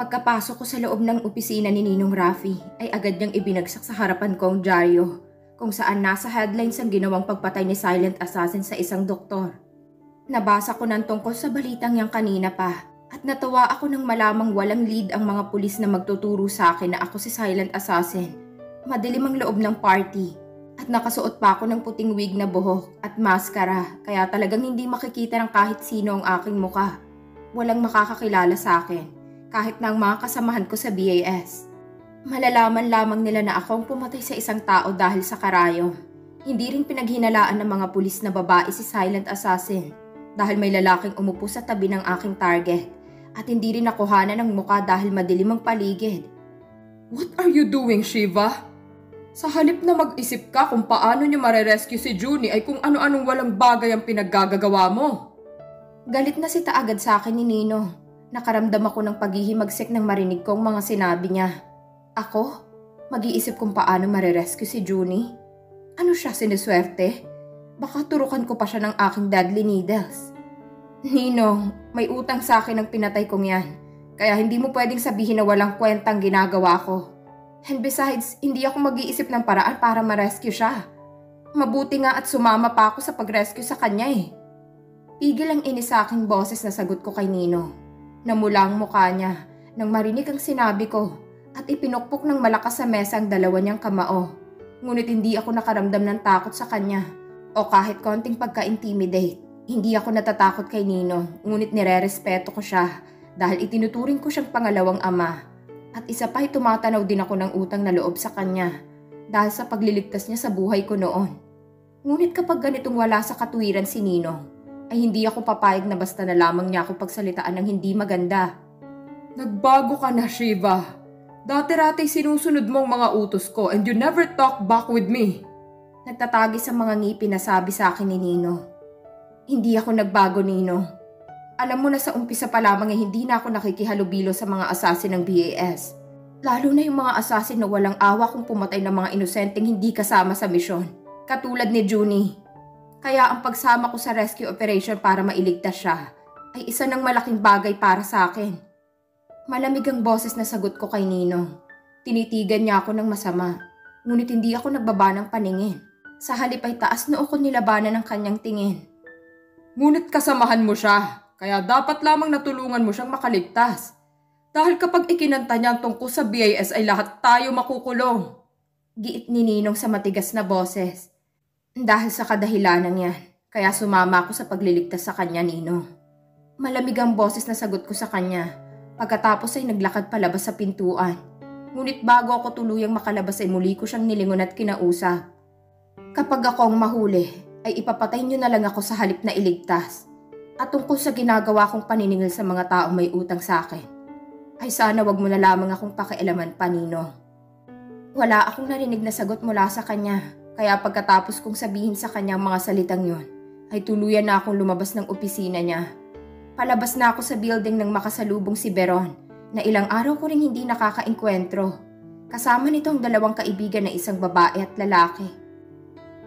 Pagkapasok ko sa loob ng opisina ni Ninong Rafi ay agad niyang ibinagsak sa harapan ko ang dyaryo kung saan nasa headlines ang ginawang pagpatay ni Silent Assassin sa isang doktor. Nabasa ko ng tungkol sa balitang yang kanina pa at natawa ako nang malamang walang lead ang mga pulis na magtuturo sa akin na ako si Silent Assassin. Madilim ang loob ng party at nakasuot pa ako ng puting wig na buhok at maskara kaya talagang hindi makikita ng kahit sino ang aking muka. Walang makakakilala sa akin. Kahit na ang mga kasamahan ko sa BAS. Malalaman lamang nila na ako ang pumatay sa isang tao dahil sa karayom. Hindi rin pinaghinalaan ng mga pulis na babae si Silent Assassin dahil may lalaking umupo sa tabi ng aking target at hindi rin nakuhanan ng muka dahil madilim ang paligid. What are you doing, Shiva? Sa halip na mag-isip ka kung paano niyo marerescue si Junie ay kung ano-anong walang bagay ang pinaggagawa mo. Galit na sita agad sa akin ni Nino. Nakaramdam ako ng paghihimagsik nang marinig ko ang mga sinabi niya. Ako? Mag-iisip kung paano marerescue si Junie? Ano siya, siniswerte? Baka turukan ko pa siya ng aking deadly needles. Ninong, may utang sa akin ang pinatay kong yan. Kaya hindi mo pwedeng sabihin na walang kwentang ginagawa ko. And besides, hindi ako mag-iisip ng paraan para ma-rescue siya. Mabuti nga at sumama pa ako sa pag-rescue sa kanya eh. Pigil ang inis sa aking boses na sagot ko kay Nino. Namula ang mukha niya nang marinig ang sinabi ko at ipinukpok ng malakas sa mesa ang dalawa niyang kamao. Ngunit hindi ako nakaramdam ng takot sa kanya o kahit konting pagka-intimidate. Hindi ako natatakot kay Nino ngunit nire-respeto ko siya dahil itinuturing ko siyang pangalawang ama. At isa pa ay tumatanaw din ako ng utang na loob sa kanya dahil sa pagliligtas niya sa buhay ko noon. Ngunit kapag ganitong wala sa katuwiran si Nino, ay hindi ako papayag na basta na lamang niya ako pagsalitaan ng hindi maganda. Nagbago ka na, Shiva. Dati-rati sinusunod mo ang mga utos ko and you never talk back with me. Nagtatagi sa mga ngipin na sabi sa akin ni Nino. Hindi ako nagbago, Nino. Alam mo na sa umpisa pa lamang ay hindi na ako nakikihalubilo sa mga asasin ng BAS. Lalo na yung mga asasin na walang awa kung pumatay ng mga inosenteng hindi kasama sa misyon. Katulad ni Junie. Kaya ang pagsama ko sa rescue operation para mailigtas siya ay isa ng malaking bagay para sa akin. Malamig ang boses na sagot ko kay Nino. Tinitigan niya ako ng masama, ngunit hindi ako nagbaba ng paningin. Sa halip ay taas noo ko nilabanan ng kanyang tingin. Ngunit kasamahan mo siya, kaya dapat lamang natulungan mo siyang makaligtas. Dahil kapag ikinanta niya ang tungkol sa BAS ay lahat tayo makukulong. Giit ni Ninong sa matigas na boses. Dahil sa kadahilanan yan, kaya sumama ako sa pagliligtas sa kanya, Nino. Malamig ang boses na sagot ko sa kanya. Pagkatapos ay naglakad palabas sa pintuan. Ngunit bago ako tuluyang makalabas ay muli ko siyang nilingon at kinausap. Kapag ako ang mahuli, ay ipapatay niyo na lang ako sa halip na iligtas. At tungkol sa ginagawa kong paniningil sa mga taong may utang sa akin, ay sana wag mo na lamang akong pakialaman pa, Nino. Wala akong narinig na sagot mula sa kanya. Kaya pagkatapos kong sabihin sa kanya ang mga salitang yon, ay tuluyan na akong lumabas ng opisina niya. Palabas na ako sa building nang makasalubong si Beron na ilang araw ko rin hindi nakakaengkwentro. Kasama nito ang dalawang kaibigan na isang babae at lalaki.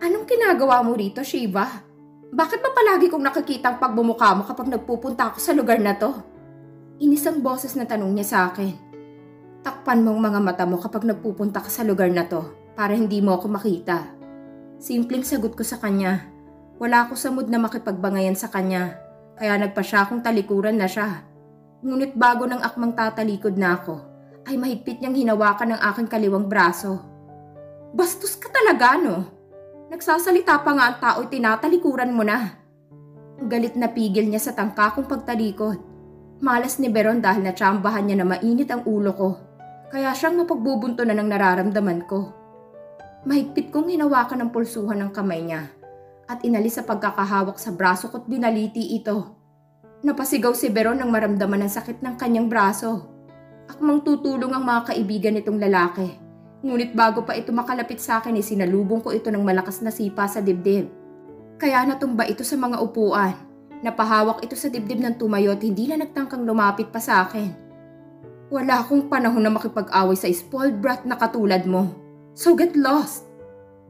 Anong ginagawa mo rito, Shiva? Bakit ba palagi kong nakikita ang pagbumuka mo kapag nagpupunta ako sa lugar na to? Inis ang boses na tanong niya sa akin. Takpan mo ang mga mata mo kapag nagpupunta ka sa lugar na to para hindi mo ako makita. Simpleng sagot ko sa kanya. Wala ako sa mood na makipagbangayan sa kanya, kaya nagpa siya akong talikuran na siya. Ngunit bago ng akmang tatalikod na ako, ay mahigpit niyang hinawakan ng aking kaliwang braso. Bastos ka talaga, no? Nagsasalita pa nga ang tao'y tinatalikuran mo na. Galit na pigil niya sa tangka kong pagtalikod. Malas ni Beron dahil natsambahan niya na mainit ang ulo ko, kaya siyang mapagbubunto na ng nararamdaman ko. Mahigpit kong hinawakan ang pulsuhan ng kamay niya at inalis sa pagkakahawak sa braso ko't binaliti ito. Napasigaw si Beron nang maramdaman ang sakit ng kanyang braso. Akmang tutulong ang mga kaibigan nitong lalaki. Ngunit bago pa ito makalapit sa akin ay sinalubong ko ito ng malakas na sipa sa dibdib. Kaya natumba ito sa mga upuan. Napahawak ito sa dibdib ng tumayo at hindi na nagtangkang lumapit pa sa akin. Wala akong panahon na makipag-away sa spoiled brat na katulad mo. So get lost!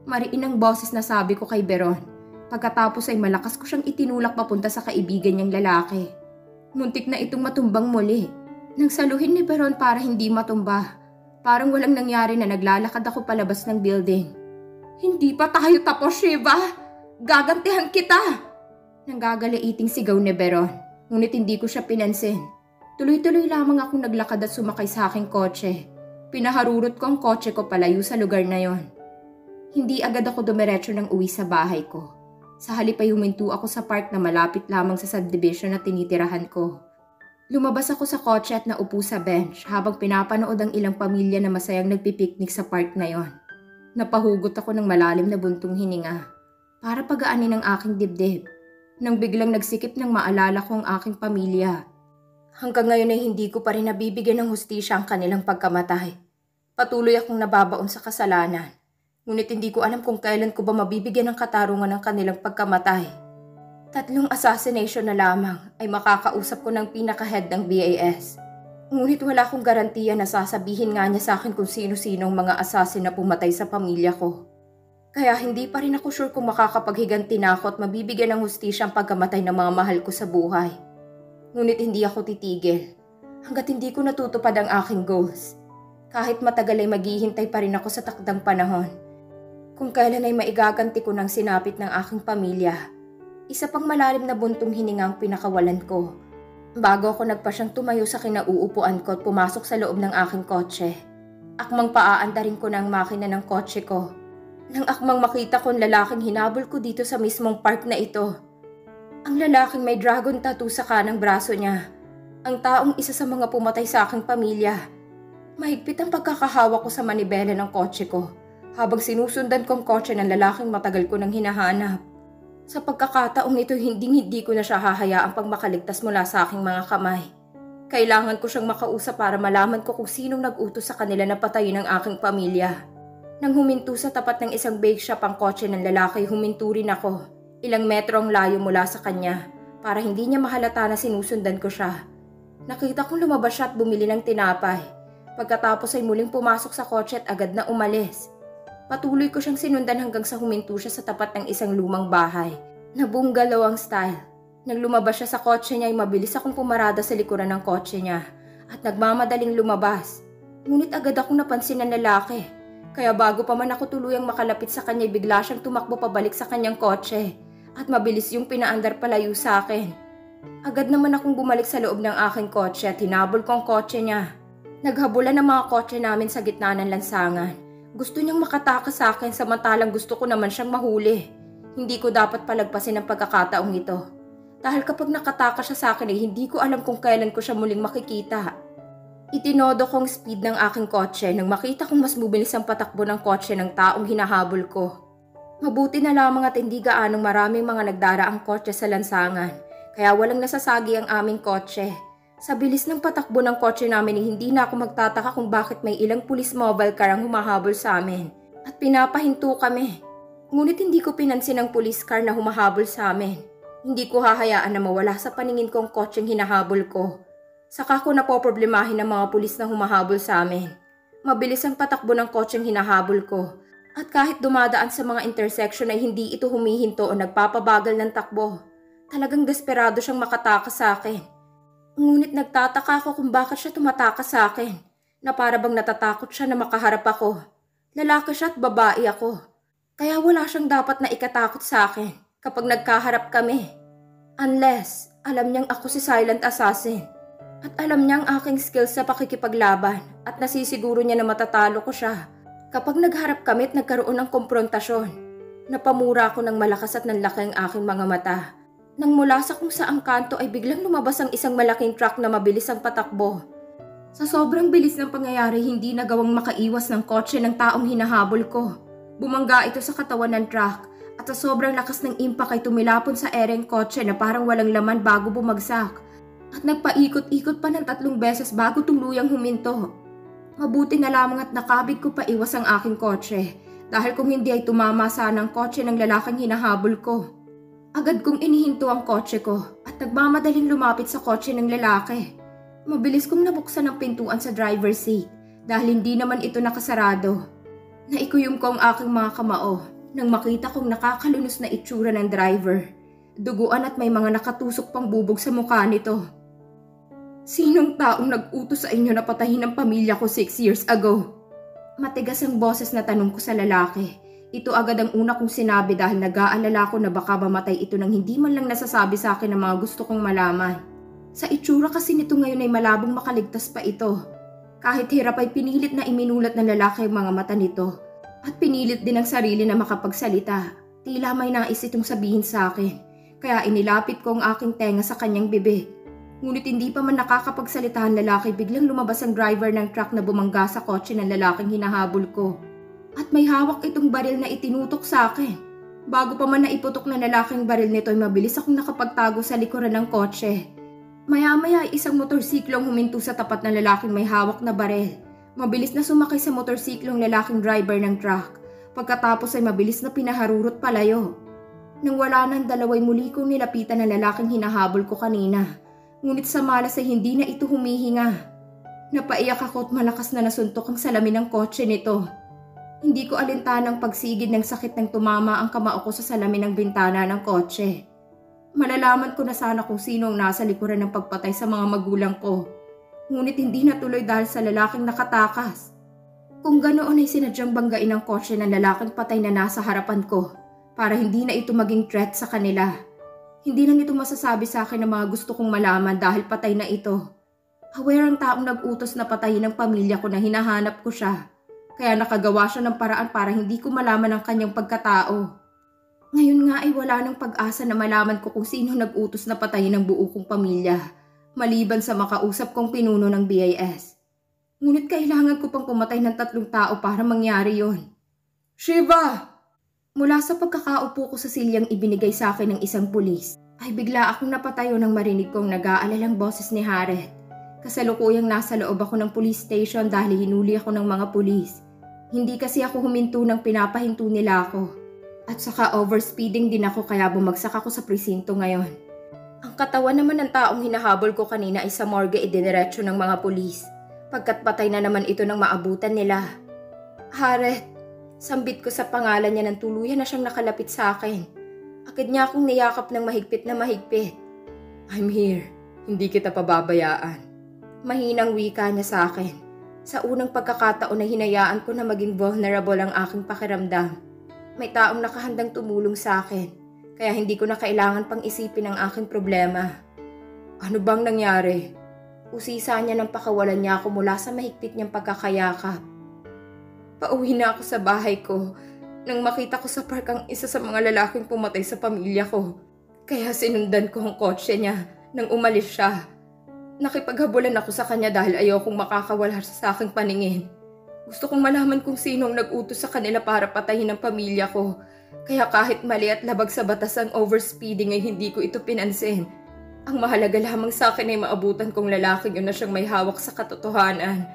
Mariin ang boses na sabi ko kay Beron. Pagkatapos ay malakas ko siyang itinulak papunta sa kaibigan niyang lalaki. Muntik na itong matumbang muli. Nang saluhin ni Beron para hindi matumba, parang walang nangyari na naglalakad ako palabas ng building. Hindi pa tayo tapos, Shiva! Gagantihan kita! Nanggagaliiting sigaw ni Beron, ngunit hindi ko siya pinansin. Tuloy-tuloy lamang akong naglakad at sumakay sa aking kotse. Pinaharurot ko ang kotse ko palayo sa lugar na yon. Hindi agad ako dumiretso ng uwi sa bahay ko. Sa halip ay huminto ako sa park na malapit lamang sa subdivision na tinitirahan ko. Lumabas ako sa kotse at naupo sa bench habang pinapanood ang ilang pamilya na masayang nagpipiknik sa park na yon. Napahugot ako ng malalim na buntong hininga para pagaanin ang aking dibdib nang biglang nagsikip ng maalala ko ang aking pamilya. Hanggang ngayon ay hindi ko pa rin nabibigyan ng hustisya ang kanilang pagkamatay. Patuloy akong nababaon sa kasalanan, ngunit hindi ko alam kung kailan ko ba mabibigyan ng katarungan ng kanilang pagkamatay. 3 assassination na lamang ay makakausap ko ng pinaka-head ng BAS. Ngunit wala akong garantiya na sasabihin nga niya sa akin kung sino-sino ang mga assassin na pumatay sa pamilya ko. Kaya hindi pa rin ako sure kung makakapaghiganti na ako at mabibigyan ng hustisya ang pagkamatay ng mga mahal ko sa buhay. Ngunit hindi ako titigil hanggat hindi ko natutupad ang aking goals. Kahit matagal ay maghihintay pa rin ako sa takdang panahon. Kung kailan ay maigaganti ko ng sinapit ng aking pamilya. Isa pang malalim na buntong hininga ang pinakawalan ko. Bago ako nagpasyang tumayo sa kinauupuan ko at pumasok sa loob ng aking kotse. Akmang paaandarin ko ng makina ng kotse ko. Nang akmang makita ko ang lalaking hinabol ko dito sa mismong park na ito. Ang lalaking may dragon tattoo sa kanang braso niya. Ang taong isa sa mga pumatay sa aking pamilya. Mahigpit ang pagkakahawak ko sa manibela ng kotse ko habang sinusundan ko ang kotse ng lalaking matagal ko nang hinahanap. Sa pagkakataong ito, hindi ko na siya hahayaang pang makaligtas mula sa aking mga kamay. Kailangan ko siyang makausap para malaman ko kung sinong nag-utos sa kanila na patayin ang aking pamilya. Nang huminto sa tapat ng isang bake shop ang kotse ng lalaki, huminto rin ako. Ilang metro ang layo mula sa kanya para hindi niya mahalata na sinusundan ko siya. Nakita kong lumabas siya at bumili ng tinapay. Pagkatapos ay muling pumasok sa kotse at agad na umalis. Patuloy ko siyang sinundan hanggang sa huminto siya sa tapat ng isang lumang bahay na bungalow ang style. Nang lumabas siya sa kotse niya ay mabilis akong pumarada sa likuran ng kotse niya at nagmamadaling lumabas. Ngunit agad akong napansin ng lalaki. Kaya bago pa man ako tuluyang makalapit sa kanya, bigla siyang tumakbo pabalik sa kanyang kotse at mabilis yung pinaandar palayo sa akin. Agad naman akong bumalik sa loob ng aking kotse at hinabol ko ang kotse niya. Naghabulan ang mga kotse namin sa gitna ng lansangan. Gusto niyang makatakas sa akin samantalang gusto ko naman siyang mahuli. Hindi ko dapat palagpasin ang pagkakataong ito. Dahil kapag nakatakas siya sa akin ay hindi ko alam kung kailan ko siya muling makikita. Itinodo kong speed ng aking kotse nang makita kong mas bubilis ang patakbo ng kotse ng taong hinahabol ko. Mabuti na lamang at hindi gaanong maraming mga nagdaraang kotse sa lansangan, kaya walang nasasagi ang aming kotse. Sa bilis ng patakbo ng kotse namin hindi na ako magtataka kung bakit may ilang police mobile car ang humahabol sa amin at pinapahinto kami. Ngunit hindi ko pinansin ang police car na humahabol sa amin. Hindi ko hahayaan na mawala sa paningin ko ang kotseng hinahabol ko. Saka ko napoproblemahin ang mga pulis na humahabol sa amin. Mabilis ang patakbo ng kotseng hinahabol ko at kahit dumadaan sa mga intersection ay hindi ito humihinto o nagpapabagal ng takbo. Talagang desperado siyang makatakas sa akin. Ngunit nagtataka ako kung bakit siya tumatakas sa akin, na para bang natatakot siya na makaharap ako. Lalaki siya at babae ako. Kaya wala siyang dapat na ikatakot sa akin kapag nagkaharap kami. Unless alam niyang ako si Silent Assassin at alam niyang aking skills sa pakikipaglaban at nasisiguro niya na matatalo ko siya kapag nagharap kami at nagkaroon ng komprontasyon. Napamura ako ng malakas at nanlaki ang aking mga mata. Nang mula sa kung saang kanto ay biglang lumabas ang isang malaking truck na mabilis ang patakbo. Sa sobrang bilis ng pangyayari, hindi nagawang makaiwas ng kotse ng taong hinahabol ko. Bumangga ito sa katawan ng truck at sa sobrang lakas ng impact ay tumilapon sa ereng kotse na parang walang laman bago bumagsak. At nagpaikot-ikot pa ng 3 beses bago tuluyang huminto. Mabuti na lamang at nakabig ko pa iwas ang aking kotse dahil kung hindi ay tumama sana ang kotse ng lalaking hinahabol ko. Agad kong inihinto ang kotse ko at nagmamadaling lumapit sa kotse ng lalaki. Mabilis kong nabuksan ang pintuan sa driver's seat dahil hindi naman ito nakasarado. Naikuyom ko ang aking mga kamao nang makita kong nakakalunos na itsura ng driver. Duguan at may mga nakatusok pang bubog sa mukha nito. Sinong taong nag-utos sa inyo na patayin ang pamilya ko 6 years ago? Matigas ang boses na tanong ko sa lalaki. Ito agad ang una kong sinabi dahil nag-aalala ko na baka mamatay ito nang hindi man lang nasasabi sa akin ang mga gusto kong malaman. Sa itsura kasi nito ngayon ay malabong makaligtas pa ito. Kahit hirap ay pinilit na iminulat ng lalaki ang mga mata nito. At pinilit din ang sarili na makapagsalita. Tila may nais itong sabihin sa akin. Kaya inilapit ko ang aking tenga sa kanyang bibig. Ngunit hindi pa man nakakapagsalita ang lalaki, biglang lumabas ang driver ng truck na bumangga sa kotse ng lalaking hinahabol ko. At may hawak itong baril na itinutok sa akin. Bago pa man naiputok ng lalaking baril nito ay mabilis akong nakapagtago sa likuran ng kotse. Maya-maya ay isang motorsiklong huminto sa tapat ng lalaking may hawak na baril. Mabilis na sumakay sa motorsiklong lalaking driver ng truck. Pagkatapos ay mabilis na pinaharurot palayo. Nang wala ng dalaway muli kong nilapitan ng lalaking hinahabol ko kanina. Ngunit sa malas ay hindi na ito humihinga. Napaiyak ako at malakas na nasuntok ang salamin ng kotse nito. Hindi ko alintanang pagsigid ng sakit ng tumama ang kamao ko sa salamin ng bintana ng kotse. Malalaman ko na sana kung sino ang nasa likuran ng pagpatay sa mga magulang ko. Ngunit hindi natuloy dahil sa lalaking nakatakas. Kung ganoon ay sinadyang banggain ang kotse ng lalaking patay na nasa harapan ko para hindi na ito maging threat sa kanila. Hindi na nito masasabi sa akin ang mga gusto kong malaman dahil patay na ito. Aware ang taong nag-utos na patayin ang pamilya ko na hinahanap ko siya. Kaya nakagawa siya ng paraan para hindi ko malaman ang kanyang pagkatao. Ngayon nga ay wala ng pag-asa na malaman ko kung sino nag-utos na patayin ang buo kong pamilya. Maliban sa makausap kong pinuno ng BIS. Ngunit kailangan ko pang pumatay ng 3 tao para mangyari yon. Shiva! Mula sa pagkakaupo ko sa silyang ibinigay sa akin ng isang pulis, ay bigla akong napatayo nang marinig kong nag-aalalang boses ni Harriet. Kasalukuyang nasa loob ako ng police station dahil hinuli ako ng mga pulis. Hindi kasi ako huminto nang pinapahinto nila ako. At saka overspeeding din ako kaya bumagsak ako sa presinto ngayon. Ang katawan naman ng taong hinahabol ko kanina ay sa morgue idiniretso ng mga pulis. Pagkat patay na naman ito nang maabutan nila. Harriet! Sambit ko sa pangalan niya nang tuluyan na siyang nakalapit sa akin. Agad niya akong niyakap ng mahigpit na mahigpit. I'm here. Hindi kita pababayaan. Mahinang wika niya sa akin. Sa unang pagkakataon na hinayaan ko na maging vulnerable ang aking pakiramdam. May taong nakahandang tumulong sa akin. Kaya hindi ko na kailangan pang isipin ang aking problema. Ano bang nangyari? Usisa niya nang pakawalan niya ako mula sa mahigpit niyang pagkakayakap. Pauwi na ako sa bahay ko nang makita ko sa park ang isa sa mga lalaking pumatay sa pamilya ko. Kaya sinundan ko ang kotse niya nang umalis siya. Nakipaghabulan ako sa kanya dahil ayokong makakawala sa aking paningin. Gusto kong malaman kung sino ang nag-utos sa kanila para patayin ang pamilya ko. Kaya kahit mali at labag sa batas ang overspeeding ay hindi ko ito pinansin. Ang mahalaga lamang sa akin ay maabutan kong lalaking yun na siyang may hawak sa katotohanan.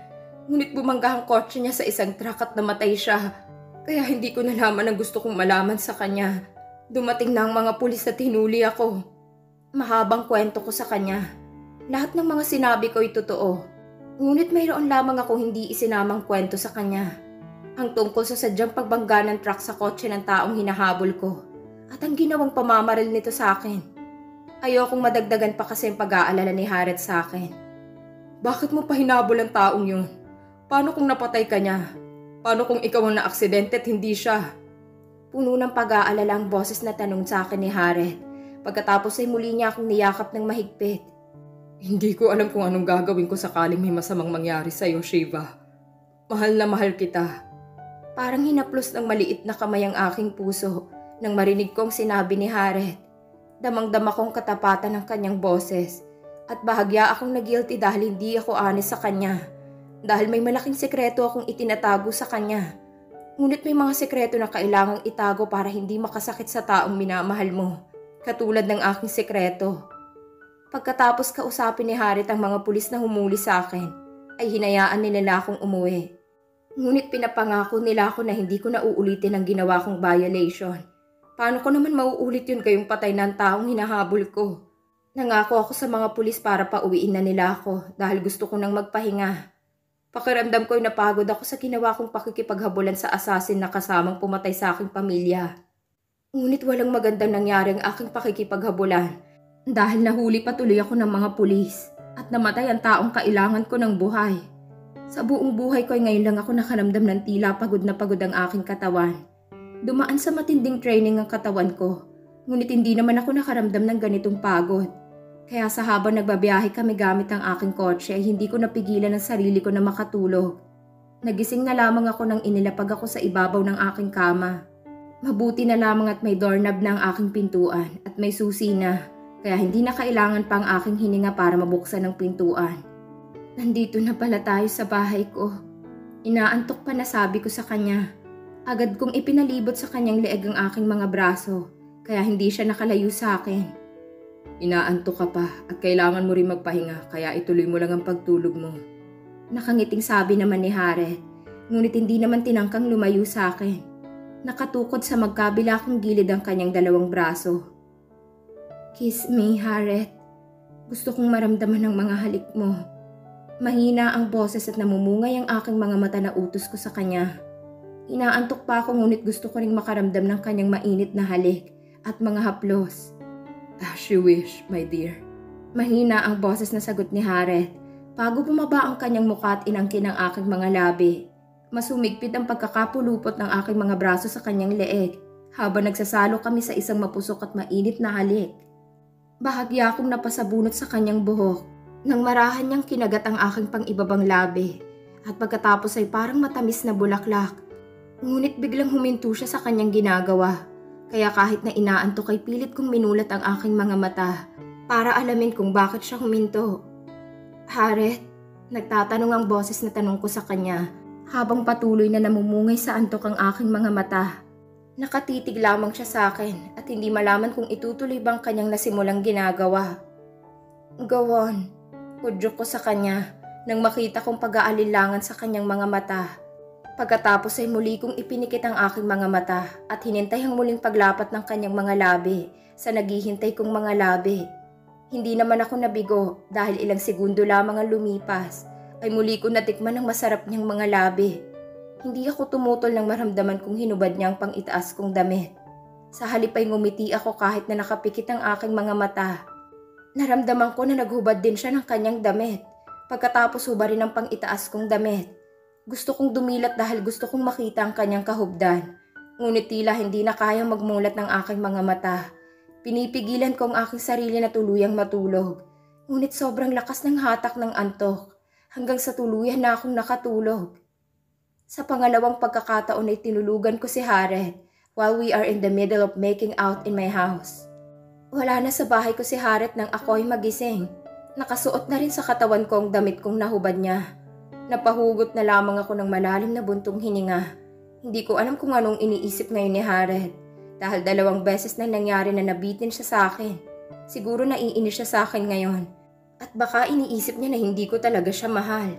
Ngunit bumangga ang kotse niya sa isang truck at namatay siya. Kaya hindi ko nalaman ang gusto kong malaman sa kanya. Dumating na ang mga pulis at hinuli ako. Mahabang kwento ko sa kanya. Lahat ng mga sinabi ko ay totoo. Ngunit mayroon lamang ako hindi isinamang kwento sa kanya. Ang tungkol sa sadyang pagbangga ng truck sa kotse ng taong hinahabol ko. At ang ginawang pamamaril nito sa akin. Ayokong madagdagan pa kasi ang pag-aalala ni Harriet sa akin. Bakit mo pa hinabol ang taong yun? Paano kung napatay ka niya? Paano kung ikaw ang naaksidente at hindi siya? Puno ng pag-aalala ang boses na tanong sa akin ni Harriet. Pagkatapos ay muli niya akong niyakap ng mahigpit. Hindi ko alam kung anong gagawin ko sakaling may masamang mangyari sa'yo, Shiva. Mahal na mahal kita. Parang hinaplos ng maliit na kamay ang aking puso nang marinig kong sinabi ni Harriet. Damang-dama kong katapatan ng kanyang boses at bahagya akong na-guilty dahil hindi ako honest sa kanya. Dahil may malaking sekreto akong itinatago sa kanya. Ngunit may mga sekreto na kailangang itago para hindi makasakit sa taong minamahal mo. Katulad ng aking sekreto. Pagkatapos kausapin ni Harriet ang mga pulis na humuli sa akin, ay hinayaan nila akong umuwi. Ngunit pinapangako nila ako na hindi ko na uulitin ang ginawa kong violation. Paano ko naman mauulit yun kayong patay ng taong hinahabol ko? Nangako ako sa mga pulis para pauwiin na nila ako dahil gusto ko nang magpahinga. Pakiramdam ko'y napagod ako sa ginawa kong pakikipaghabulan sa asasin na kasamang pumatay sa aking pamilya. Ngunit walang magandang nangyari ang aking pakikipaghabulan dahil nahuli patuloy ako ng mga pulis. at namatay ang taong kailangan ko ng buhay. Sa buong buhay ko ay ngayon lang ako nakaramdam ng tila pagod na pagod ang aking katawan. Dumaan sa matinding training ang katawan ko, ngunit hindi naman ako nakaramdam ng ganitong pagod. Kaya sa habang nagbabiyahe kami gamit ang aking kotse ay hindi ko napigilan ang sarili ko na makatulog. Nagising na lamang ako nang inilapag ako sa ibabaw ng aking kama. Mabuti na lamang at may doorknob na ang aking pintuan at may susi na, kaya hindi na kailangan pa ang aking hininga para mabuksan ang pintuan. Nandito na pala tayo sa bahay ko. Inaantok pa na sabi ko sa kanya. Agad kong ipinalibot sa kanyang leeg ang aking mga braso, kaya hindi siya nakalayo sa akin. Inaantok ka pa at kailangan mo rin magpahinga, kaya ituloy mo lang ang pagtulog mo. Nakangiting sabi naman ni Harriet, ngunit hindi naman tinangkang lumayo sa akin. Nakatukod sa magkabila kong gilid ang kanyang dalawang braso. Kiss me, Harriet. Gusto kong maramdaman ang mga halik mo. Mahina ang boses at namumungay ang aking mga mata na utos ko sa kanya. Inaantok pa ako ngunit gusto ko ring makaramdam ng kanyang mainit na halik at mga haplos. As you wish, my dear. Mahina ang boses na sagot ni Harriet. Bago bumaba ang kanyang mukha at inangkin ang aking mga labi. Masumigpit ang pagkakapulupot ng aking mga braso sa kanyang leeg habang nagsasalo kami sa isang mapusok at mainit na halik. Bahagya akong napasabunot sa kanyang buhok nang marahan niyang kinagat ang aking pang-ibabang labi at pagkatapos ay parang matamis na bulaklak. Ngunit biglang huminto siya sa kanyang ginagawa. Kaya kahit na inaantok ay pilit kong minulat ang aking mga mata para alamin kung bakit siya huminto. Harriet, nagtatanong ang boses na tanong ko sa kanya habang patuloy na namumungay sa antok ang aking mga mata. Nakatitig lamang siya sa akin at hindi malaman kung itutuloy bang kanyang nasimulang ginagawa. Go on, udyok ko sa kanya nang makita kong pag-aalinlangan sa kanyang mga mata. Pagkatapos ay muli kong ipinikit ang aking mga mata at hinintay ang muling paglapat ng kanyang mga labi sa naghihintay kong mga labi. Hindi naman ako nabigo dahil ilang segundo lamang ang lumipas ay muli ko natikman ang masarap niyang mga labi. Hindi ako tumutol nang maramdaman kong hinubad niya ang pang-itaas kong damit. Sa halip ay ngumiti ako kahit na nakapikit ang aking mga mata. Naramdaman ko na naghubad din siya ng kanyang damit pagkatapos hubarin ang pang-itaas kong damit. Gusto kong dumilat dahil gusto kong makita ang kanyang kahubdan. Ngunit tila hindi na kayang magmulat ng aking mga mata. Pinipigilan ko ang aking sarili na tuluyang matulog. Ngunit sobrang lakas ng hatak ng antok hanggang sa tuluyan na akong nakatulog. Sa pangalawang pagkakataon ay tinulugan ko si Harriet while we are in the middle of making out in my house. Wala na sa bahay ko si Harriet nang ako ay magising. Nakasuot na rin sa katawan ko ang damit kong nahubad niya. Napahugot na lamang ako ng malalim na buntong hininga. Hindi ko alam kung anong iniisip ngayon ni Harriet dahil 2 beses na nangyari na nabitin siya sa akin. Siguro naiinis siya sa akin ngayon at baka iniisip niya na hindi ko talaga siya mahal.